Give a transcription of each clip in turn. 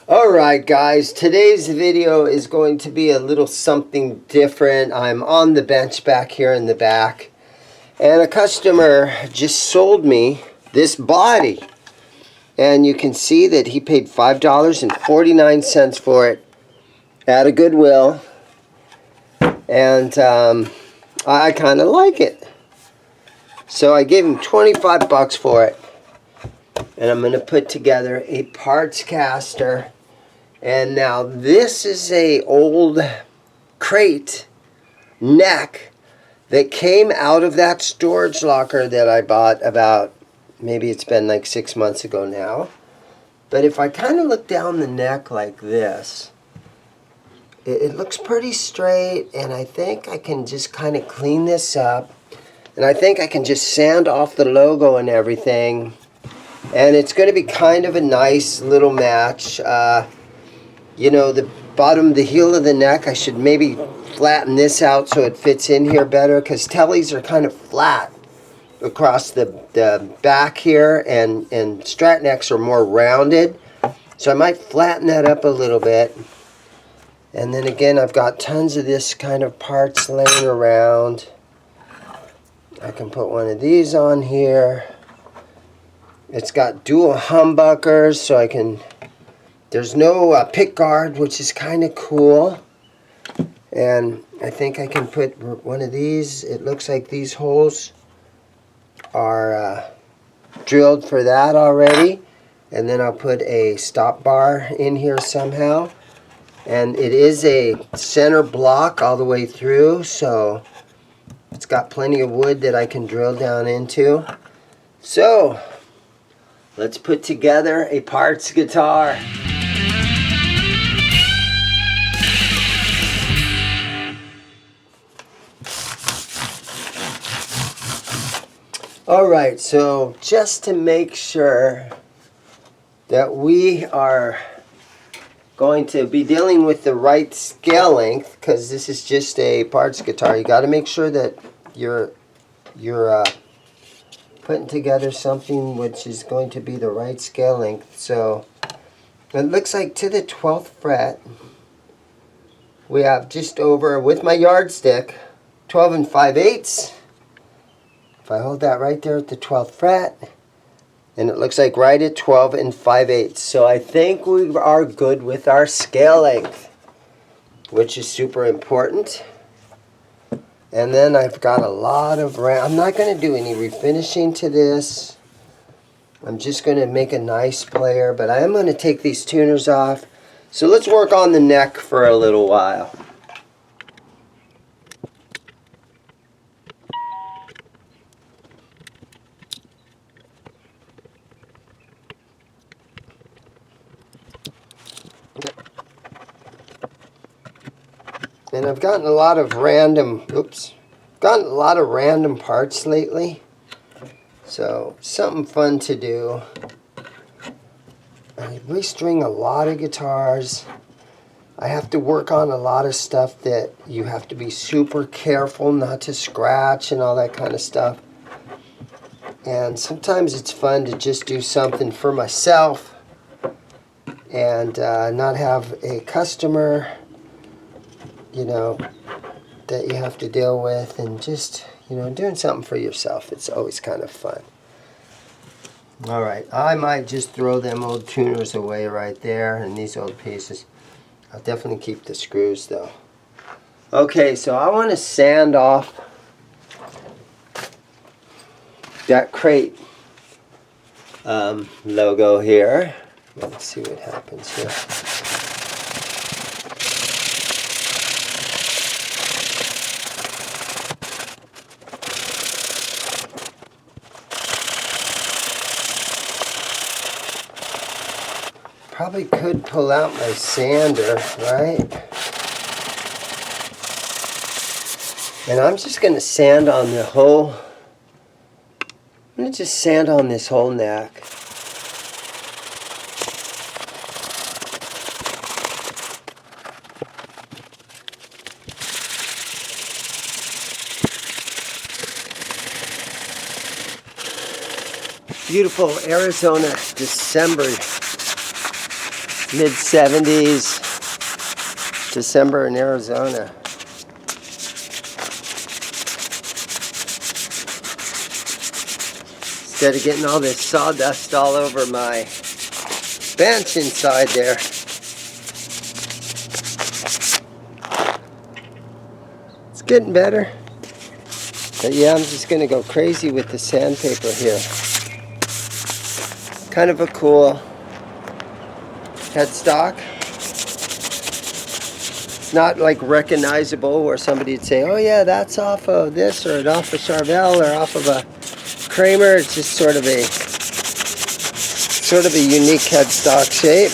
Alright guys, today's video is going to be a little something different. I'm on the bench back here in the back, and a customer just sold me this body, and you can see that he paid $5.49 for it at a Goodwill, and I kind of like it, so I gave him 25 bucks for it. And I'm going to put together a Partscaster. And now this is a old crate neck that came out of that storage locker that I bought about, maybe it's been like 6 months ago now. But if I kind of look down the neck like this, it looks pretty straight, and I think I can just kind of clean this up. And I think I can just sand off the logo and everything. And it's going to be kind of a nice little match. You know, the bottom, the heel of the neck, I should maybe flatten this out so it fits in here better, because tellies are kind of flat across the back here, and strat necks are more rounded. So I might flatten that up a little bit. And then again, I've got tons of this kind of parts laying around. I can put one of these on here. It's got dual humbuckers, so I can, there's no pick guard, which is kind of cool. And I think I can put one of these. It looks like these holes are drilled for that already. And then I'll put a stop bar in here somehow. And it is a center block all the way through, so it's got plenty of wood that I can drill down into. So let's put together a parts guitar. Alright, so just to make sure that we are going to be dealing with the right scale length, because this is just a parts guitar, you got to make sure that you're putting together something which is going to be the right scale length. So it looks like to the 12th fret we have just over, with my yardstick, 12 and 5/8. If I hold that right there at the 12th fret, and it looks like right at 12 and 5/8. So I think we are good with our scale length, which is super important. And then I've got a lot of I'm not going to do any refinishing to this. I'm just going to make a nice player, but I am going to take these tuners off. So let's work on the neck for a little while. And I've gotten a lot of random, parts lately. So something fun to do. I restring a lot of guitars. I have to work on a lot of stuff that you have to be super careful not to scratch and all that kind of stuff. And sometimes it's fun to just do something for myself and not have a customer, you know, that you have to deal with, and just, you know, doing something for yourself. It's always kind of fun. Alright, I might just throw them old tuners away right there, and these old pieces. I'll definitely keep the screws though. Okay, so I want to sand off that crate logo here. Let's see what happens here. Probably could pull out my sander, right? And I'm just going to sand on the whole, I'm going to just sand on this whole neck. Beautiful Arizona December Mid-70s, December in Arizona. Instead of getting all this sawdust all over my bench inside there. It's getting better. But yeah, I'm just going to go crazy with the sandpaper here. Kind of a cool headstock. It's not like recognizable where somebody would say, oh yeah, that's off of this or off of Charvel or off of a Kramer. It's just sort of a unique headstock shape.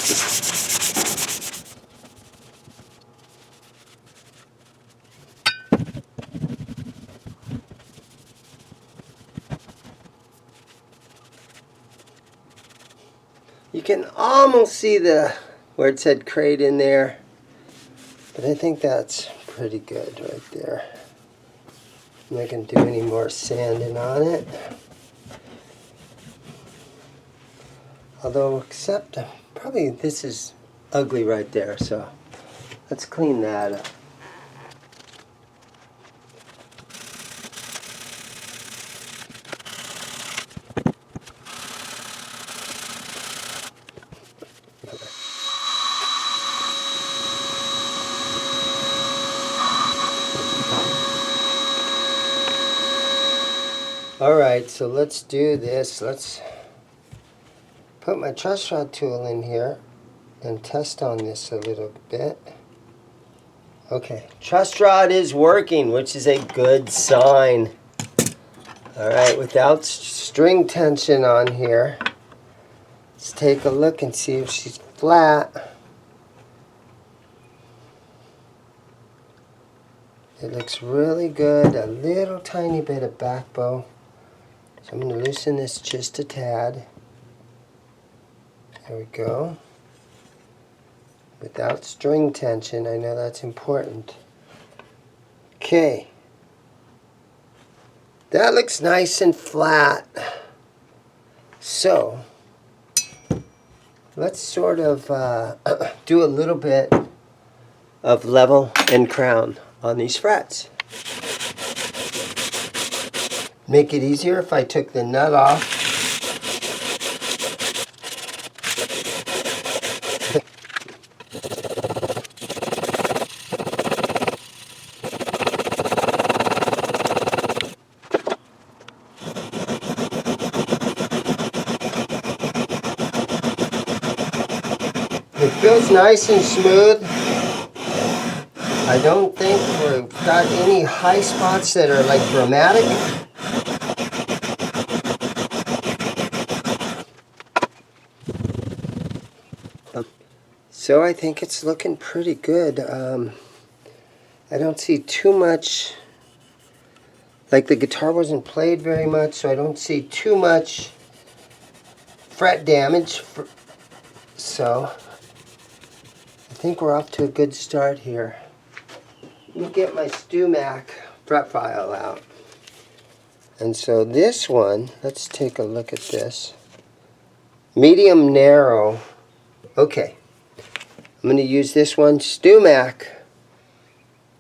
You can almost see where it said crate in there, but I think that's pretty good right there. I'm not going to do any more sanding on it. Although, except probably this is ugly right there, so let's clean that up. Alright, so let's do this. Let's put my truss rod tool in here and test on this a little bit. Okay, truss rod is working, which is a good sign. Alright, without string tension on here, let's take a look and see if she's flat. It looks really good. A little tiny bit of back bow. So I'm going to loosen this just a tad. There we go. Without string tension, I know that's important. Okay. That looks nice and flat. So, let's sort of do a little bit of level and crown on these frets. Make it easier if I took the nut off. It feels nice and smooth. I don't think we've got any high spots that are like dramatic. So I think it's looking pretty good. I don't see too much, like the guitar wasn't played very much, so I don't see too much fret damage. So I think we're off to a good start here. Let me get my StewMac fret file out. And so this one, let's take a look at this. Medium narrow. Okay. I'm going to use this one, StewMac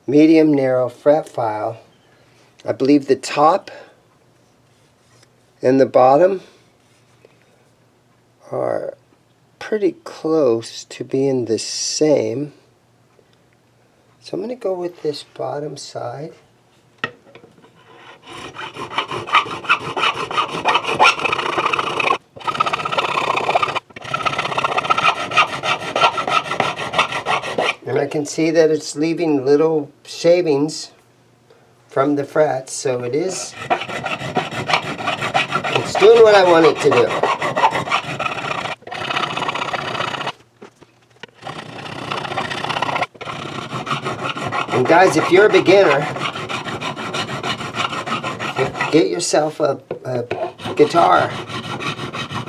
medium narrow fret file. I believe the top and the bottom are pretty close to being the same. So I'm going to go with this bottom side. And I can see that it's leaving little shavings from the frets, so it's doing what I want it to do. And guys, if you're a beginner, get yourself a guitar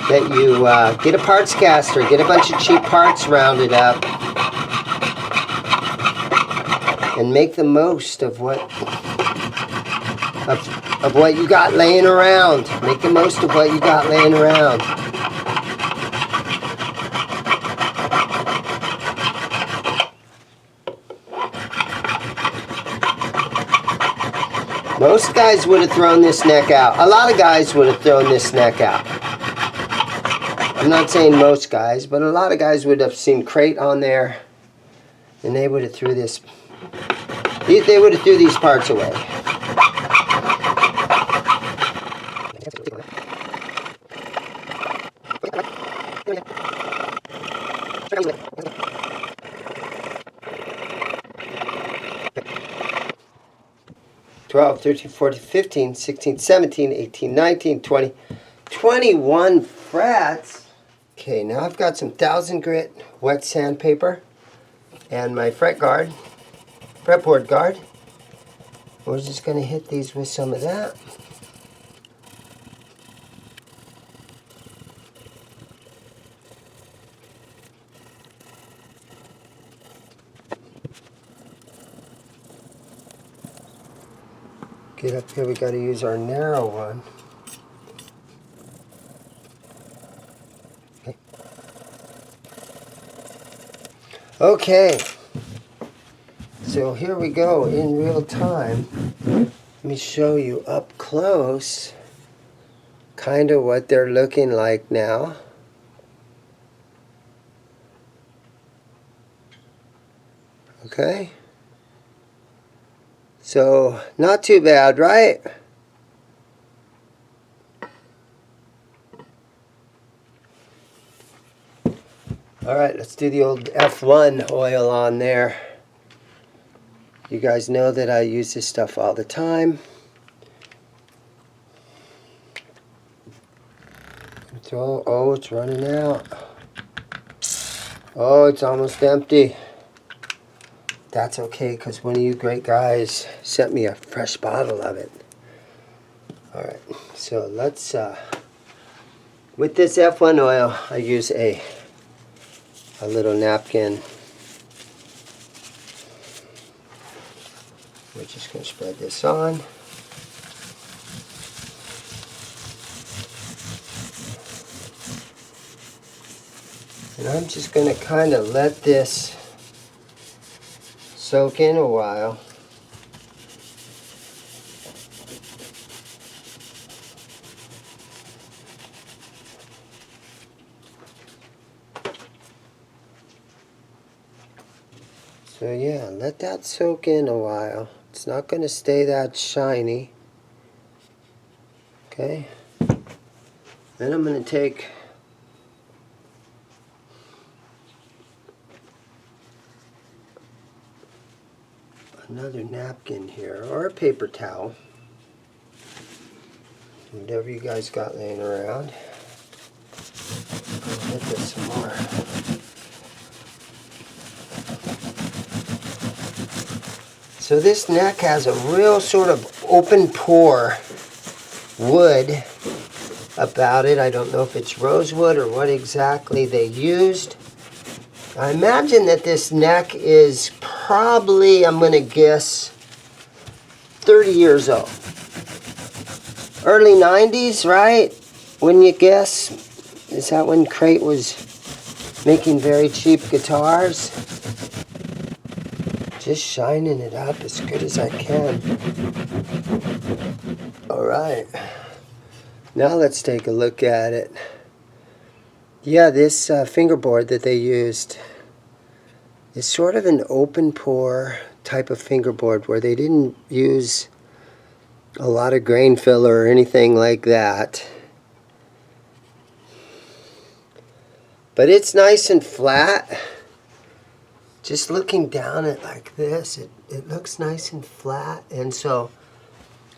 that you get a Partscaster, get a bunch of cheap parts rounded up, and make the most of what you got laying around. Make the most of what you got laying around. Most guys would have thrown this neck out. A lot of guys would have thrown this neck out. I'm not saying most guys, but a lot of guys would have seen crate on there, and they would have threw this. They would have threw these parts away. $12, $13, $14, $15, $16, $17, $18, $19, $20, $21 frets. Okay, now I've got some 1000 grit wet sandpaper and my fretboard guard. We're just going to hit these with some of that. Get up here, we got to use our narrow one. Okay, so here we go in real time. Let me show you up close kind of what they're looking like now. Okay, so not too bad, right? All right, let's do the old F1 oil on there. You guys know that I use this stuff all the time. Oh, it's running out. Oh, it's almost empty. That's okay, because one of you great guys sent me a fresh bottle of it. All right, so let's, with this F1 oil, I use a little napkin. We're just going to spread this on. And I'm just going to kind of let this soak in a while. So yeah, let that soak in a while. It's not going to stay that shiny. Okay. Then I'm going to take another napkin here, or a paper towel. Whatever you guys got laying around. I'll hit this some more. So this neck has a real sort of open pore wood about it. I don't know if it's rosewood or what exactly they used. I imagine that this neck is probably, I'm going to guess, 30 years old. Early 90s, right? Wouldn't you guess? Is that when Crate was making very cheap guitars? Just shining it up as good as I can. All right. Now let's take a look at it. Yeah, this fingerboard that they used is sort of an open pore type of fingerboard where they didn't use a lot of grain filler or anything like that. But it's nice and flat. Just looking down it like this, it looks nice and flat. And so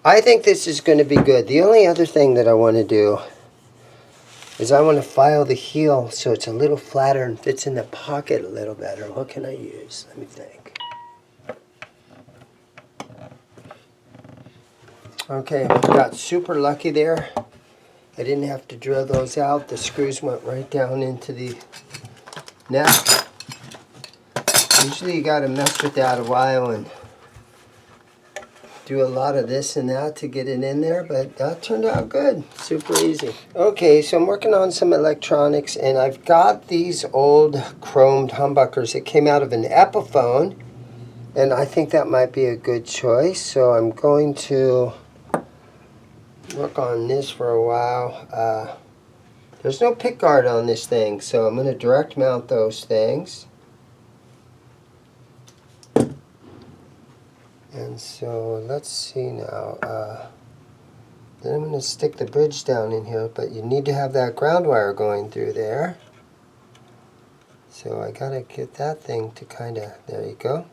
I think this is going to be good. The only other thing that I want to do is I want to file the heel so it's a little flatter and fits in the pocket a little better. What can I use? Let me think. Okay, I got super lucky there. I didn't have to drill those out. The screws went right down into the neck. Usually you got to mess with that a while and do a lot of this and that to get it in there, but that turned out good. Super easy. Okay, so I'm working on some electronics, and I've got these old chromed humbuckers that came out of an Epiphone, And I think that might be a good choice, so I'm going to work on this for a while. There's no pick guard on this thing, so I'm going to direct mount those things. And so let's see now. Then I'm going to stick the bridge down in here, but you need to have that ground wire going through there. So I got to get that thing to kind of, there you go.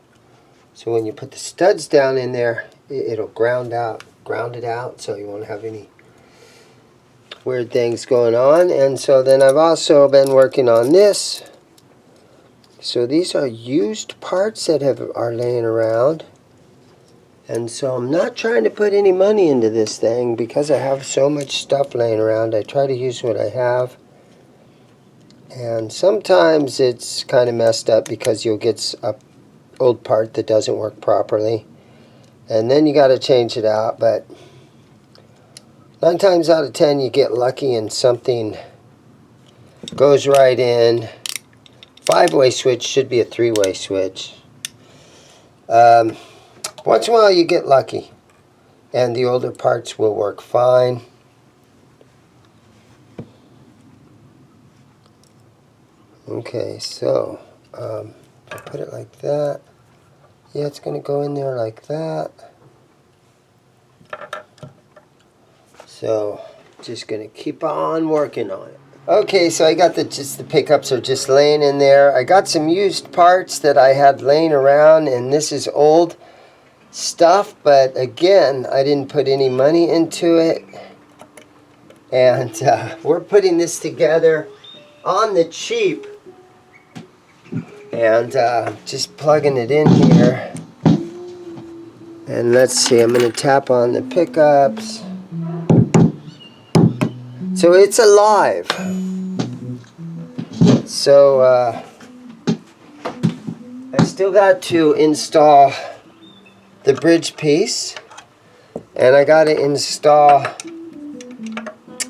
So when you put the studs down in there, it'll ground it out, so you won't have any weird things going on. And so then I've also been working on this. So these are used parts that are laying around. And so I'm not trying to put any money into this thing because I have so much stuff laying around. I try to use what I have. And sometimes it's kind of messed up because you'll get an old part that doesn't work properly. And then you got to change it out. But 9 times out of 10 you get lucky and something goes right in. 5-way switch should be a 3-way switch. Once in a while you get lucky and the older parts will work fine. Okay, so I put it like that. Yeah, it's going to go in there like that. So just going to keep on working on it. Okay, so I got the pickups are just laying in there. I got some used parts that I had laying around, and this is old stuff, but again, I didn't put any money into it. And we're putting this together on the cheap. And just plugging it in here. And let's see, I'm going to tap on the pickups. So it's alive. So I still got to install the bridge piece. And I got to install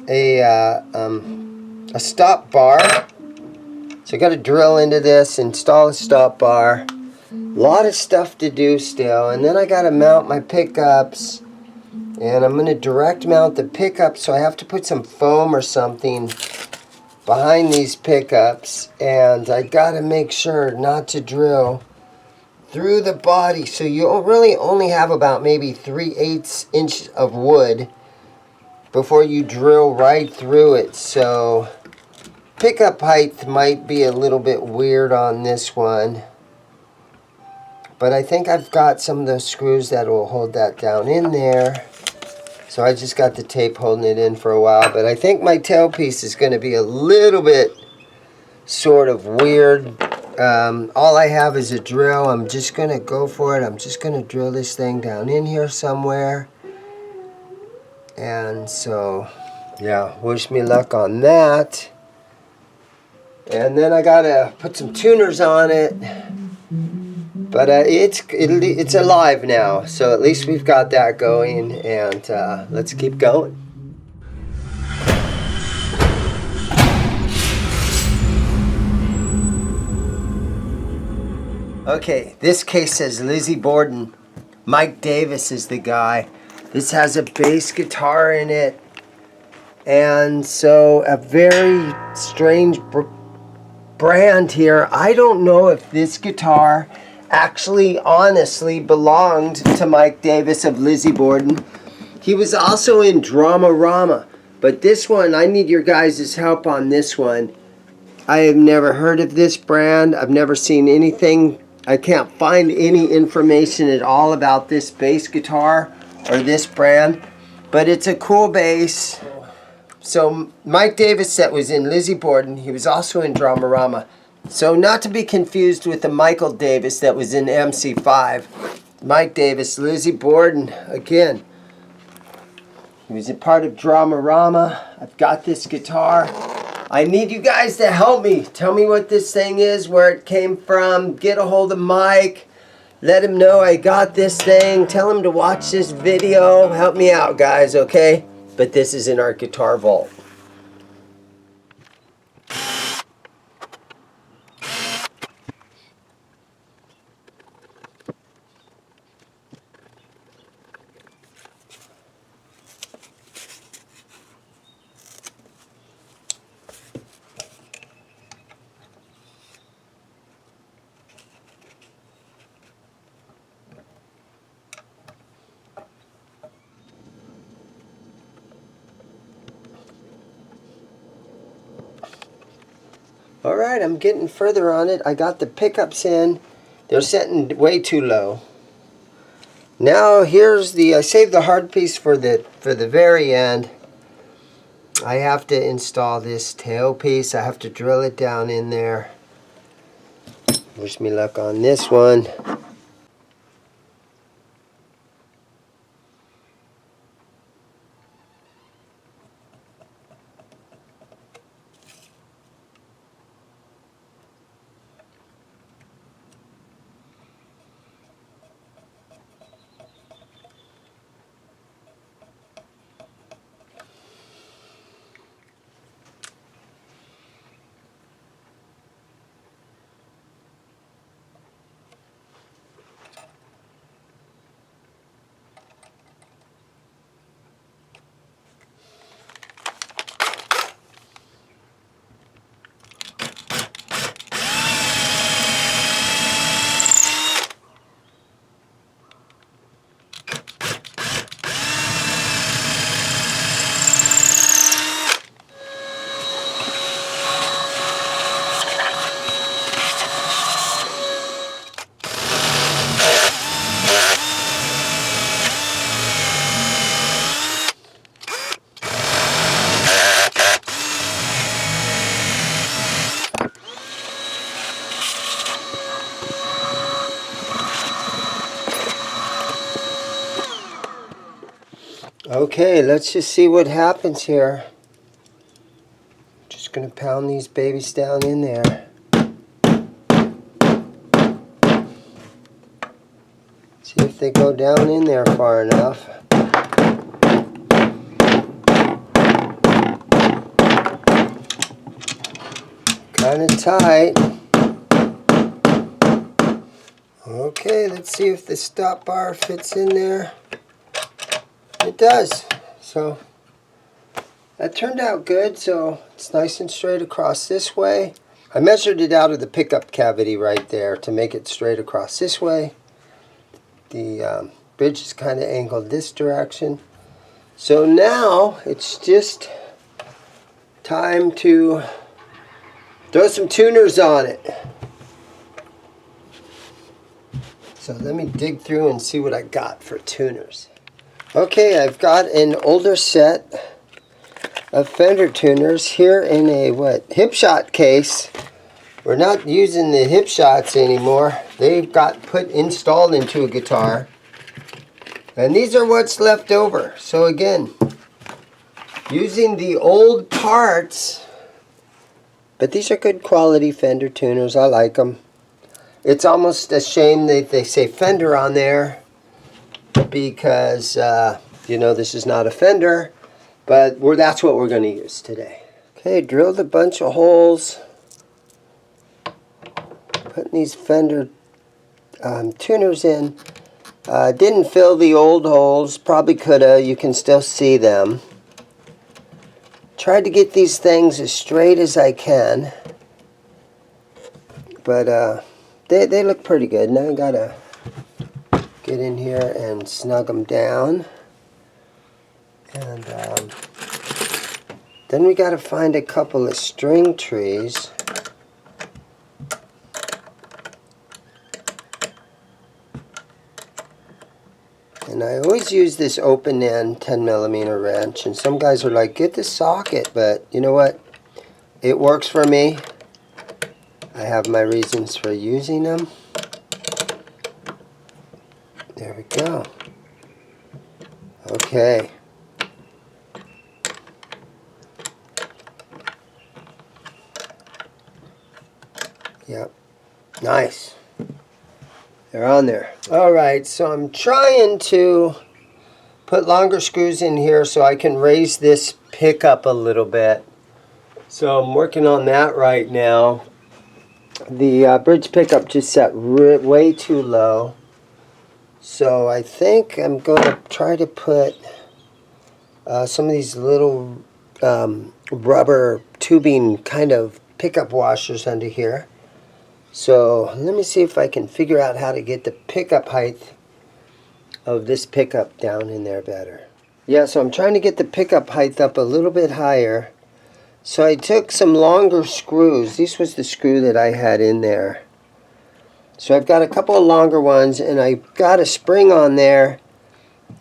a stop bar. So I got to drill into this, install a stop bar. A lot of stuff to do still. And then I got to mount my pickups. And I'm going to direct mount the pickups, so I have to put some foam or something behind these pickups. And I got to make sure not to drill through the body. So you really only have about maybe 3/8 inches of wood before you drill right through it. So pickup height might be a little bit weird on this one. But I think I've got some of those screws that will hold that down in there. So I just got the tape holding it in for a while. But I think my tailpiece is going to be a little bit sort of weird. All I have is a drill. I'm just going to go for it. I'm just going to drill this thing down in here somewhere. And so, yeah, wish me luck on that. And then I got to put some tuners on it. But it's alive now, so at least we've got that going, and let's keep going. Okay, this case says Lizzie Borden. Mike Davis is the guy. This has a bass guitar in it, and so a very strange brand here. I don't know if this guitar actually honestly belonged to Mike Davis of Lizzie Borden. He was also in Dramarama, but this one, I need your guys' help on this one. I have never heard of this brand. I've never seen anything. I can't find any information at all about this bass guitar or this brand, but it's a cool bass. So Mike Davis that was in Lizzie Borden, he was also in Dramarama. So not to be confused with the Michael Davis that was in MC5. Mike Davis, Lizzie Borden, again. He was a part of Dramarama. I've got this guitar. I need you guys to help me. Tell me what this thing is, where it came from. Get a hold of Mike. Let him know I got this thing. Tell him to watch this video. Help me out, guys, okay? But this is in our guitar vault. Alright, I'm getting further on it. I got the pickups in. They're setting way too low. Now here's I saved the hard piece for the very end. I have to install this tail piece. I have to drill it down in there. Wish me luck on this one. Okay, let's just see what happens here. Just gonna pound these babies down in there. See if they go down in there far enough. Kind of tight. Okay, let's see if the stop bar fits in there. It does. So that turned out good. So it's nice and straight across this way. I measured it out of the pickup cavity right there to make it straight across this way. The bridge is kind of angled this direction. So now it's just time to throw some tuners on it. So let me dig through and see what I got for tuners. Okay, I've got an older set of Fender tuners here in a hip shot case. We're not using the hip shots anymore. They've got installed into a guitar. And these are what's left over. So again, using the old parts, but these are good quality Fender tuners. I like them. It's almost a shame that they say Fender on there, because you know, this is not a Fender, but that's what we're going to use today. Okay, drilled a bunch of holes, putting these Fender tuners in. Didn't fill the old holes, probably could have. You can still see them. Tried to get these things as straight as I can, but they look pretty good. Now I gotta get in here and snug them down, and then we got to find a couple of string trees. And I always use this open end 10mm wrench, and some guys are like, get the socket, but you know what, it works for me. I have my reasons for using them. There we go. Okay. Yep. Nice. They're on there. Alright, so I'm trying to put longer screws in here so I can raise this pickup a little bit. So I'm working on that right now. The bridge pickup just set way too low. So I think I'm going to try to put some of these little rubber tubing kind of pickup washers under here. So let me see if I can figure out how to get the pickup height of this pickup down in there better. Yeah, so I'm trying to get the pickup height up a little bit higher. So I took some longer screws. This was the screw that I had in there. So I've got a couple of longer ones, and I got a spring on there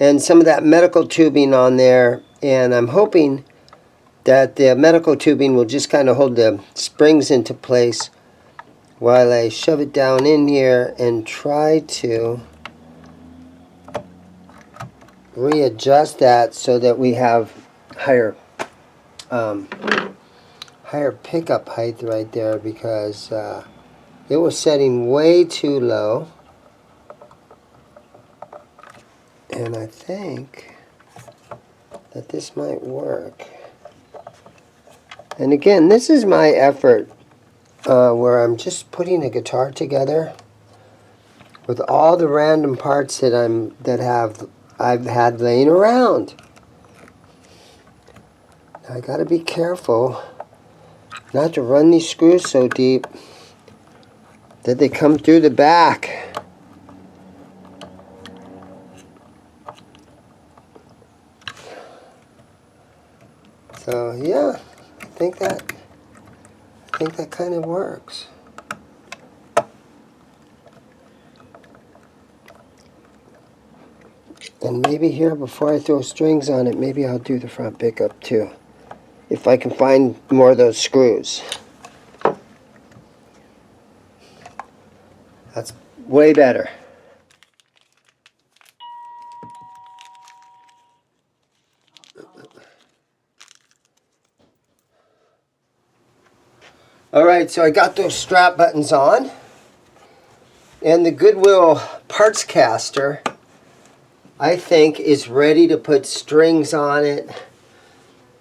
and some of that medical tubing on there, and I'm hoping that the medical tubing will just kind of hold the springs into place while I shove it down in here and try to readjust that so that we have higher pickup height right there, because it was setting way too low. And I think that this might work. And again, this is my effort where I'm just putting a guitar together with all the random parts that I've had laying around. Now I gotta be careful not to run these screws so deep that they come through the back. So yeah, I think that kind of works. And maybe here, before I throw strings on it, maybe I'll do the front pickup too, if I can find more of those screws. That's way better. Alright, so I got those strap buttons on, and the Goodwill Partscaster, I think, is ready to put strings on it.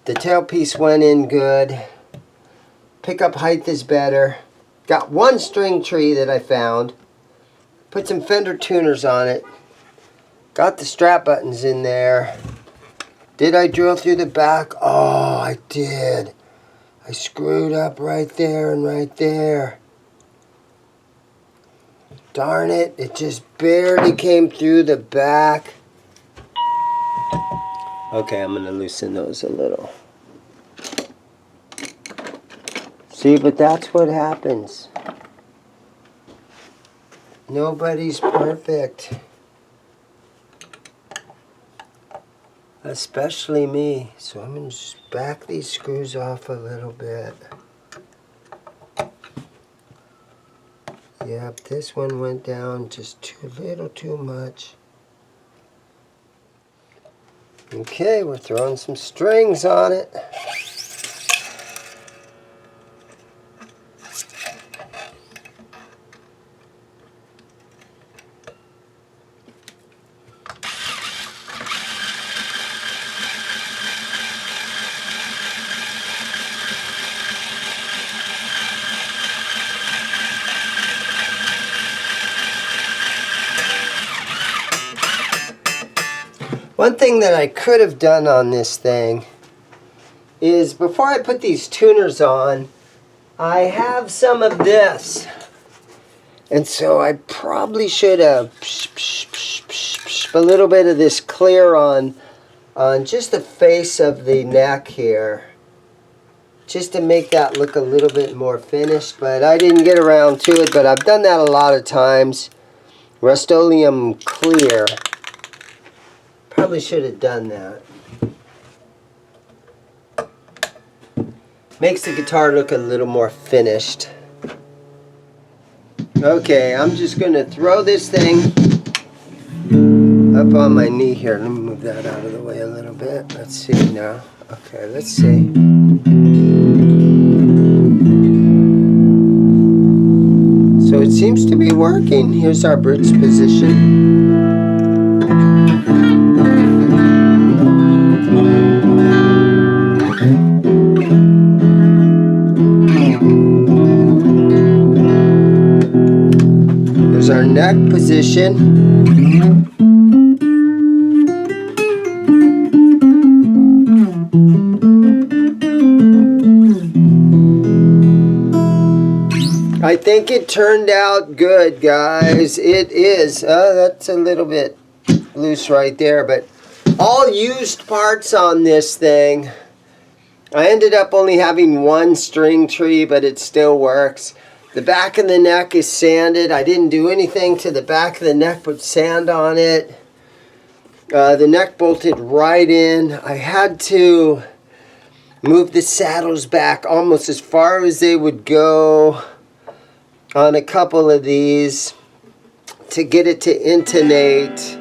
The tailpiece went in good. Pickup height is better. Got one string tree that I found. Put some Fender Tuners on it. Got the strap buttons in there. Did I drill through the back? Oh, I did. I screwed up right there and right there. Darn it, it just barely came through the back. Okay, I'm going to loosen those a little. See, but that's what happens. Nobody's perfect. Especially me. So I'm going to just back these screws off a little bit. Yep, this one went down just a little too much. Okay, we're throwing some strings on it. One thing that I could have done on this thing is, before I put these tuners on, I have some of this. And so I probably should have a little bit of this clear on just the face of the neck here, just to make that look a little bit more finished. But I didn't get around to it, but I've done that a lot of times. Rust-Oleum clear. Probably should have done that. Makes the guitar look a little more finished. Okay, I'm just going to throw this thing up on my knee here. Let me move that out of the way a little bit. Let's see now. Okay, let's see. So it seems to be working. Here's our bridge position. There's our neck position. I think it turned out good, guys. It is. That's a little bit loose right there, but all used parts on this thing. I ended up only having one string tree, but it still works. The back of the neck is sanded. I didn't do anything to the back of the neck but sand on it. The neck bolted right in. I had to move the saddles back almost as far as they would go on a couple of these to get it to intonate.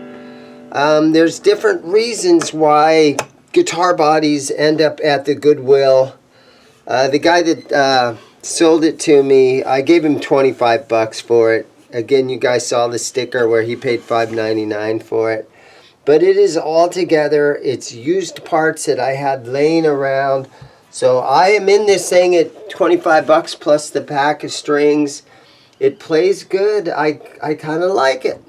There's different reasons why guitar bodies end up at the Goodwill. The guy that sold it to me, I gave him 25 bucks for it. Again, you guys saw the sticker where he paid $5.99 for it. But it is all together. It's used parts that I had laying around. So I am in this thing at 25 bucks plus the pack of strings. It plays good. I kind of like it.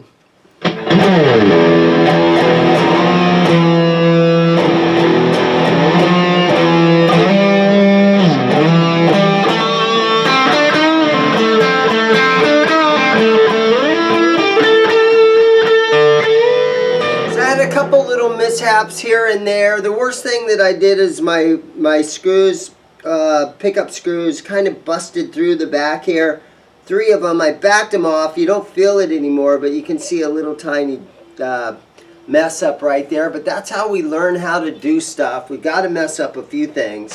Couple little mishaps here and there. The worst thing that I did is my screws, pickup screws, kind of busted through the back here. 3 of them. I backed them off. You don't feel it anymore, but you can see a little tiny mess up right there. But that's how we learn how to do stuff. We got to mess up a few things.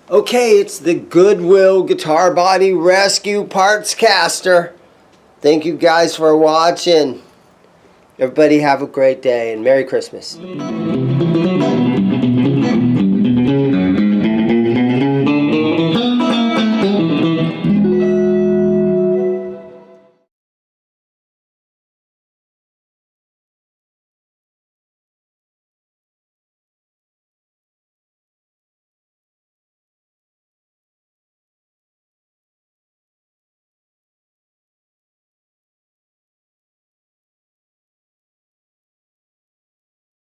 Okay, it's the Goodwill Guitar Body Rescue Partscaster. Thank you guys for watching. Everybody have a great day and Merry Christmas.